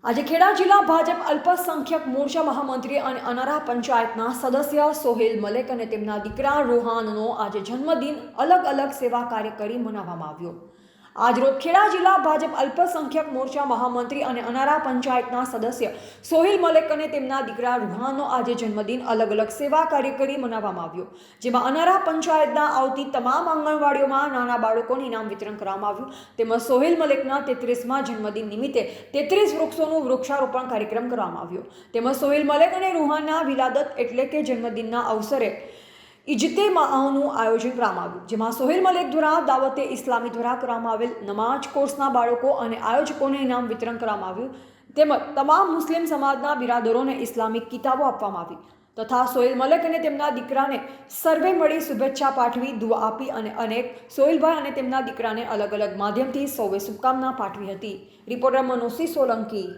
આજે ખેડા જિલ્લા ભાજપ અલ્પસંખ્યક મોરચા મહામંત્રી અને અનારા પંચાયતના સદસ્ય સોહેલ મલેક અને તેમના દીકરા રોહાનનો આજે જન્મદિન અલગ અલગ સેવા કાર્ય કરી મનાવવામાં આવ્યો. આજરોજ ખેડા જિલ્લા ભાજપ અલ્પસંખ્યક મોરચા મહામંત્રી અને અનારા પંચાયતના સદસ્ય સોહેલ મલેક અને તેમના દીકરા રૂહાનનો આજે જન્મદિન અલગ અલગ સેવા કાર્ય કરી મનાવવામાં આવ્યો, જેમાં અનારા પંચાયતના આવતી તમામ આંગણવાડીઓમાં નાના બાળકોને ઇનામ વિતરણ કરવામાં આવ્યું. તેમજ સોહેલ મલેકના 33મા જન્મદિન નિમિત્તે 33 વૃક્ષોનું વૃક્ષારોપણ કાર્યક્રમ કરવામાં આવ્યો. તેમજ સોહેલ મલેક અને રૂહાનના વિલાદત એટલે કે જન્મદિનના અવસરે ઇજ્તેમાનું આયોજન કરવામાં આવ્યું, જેમાં સોહેલ મલેક દ્વારા દાવતે ઇસ્લામી દ્વારા કરવામાં આવેલ નમાઝ કોર્સના બાળકો અને આયોજકોને ઇનામ વિતરણ કરવામાં આવ્યું. તેમજ તમામ મુસ્લિમ સમાજના બિરાદરોને ઇસ્લામિક કિતાબો આપવામાં આવી તથા સોહેલ મલેક અને તેમના દીકરાને સર્વે મળી શુભેચ્છા પાઠવી દુઆ આપી અને અનેક સોહેલભાઈ અને તેમના દીકરાને અલગ અલગ માધ્યમથી સૌએ શુભકામના પાઠવી હતી. રિપોર્ટર મનોજ સોલંકી.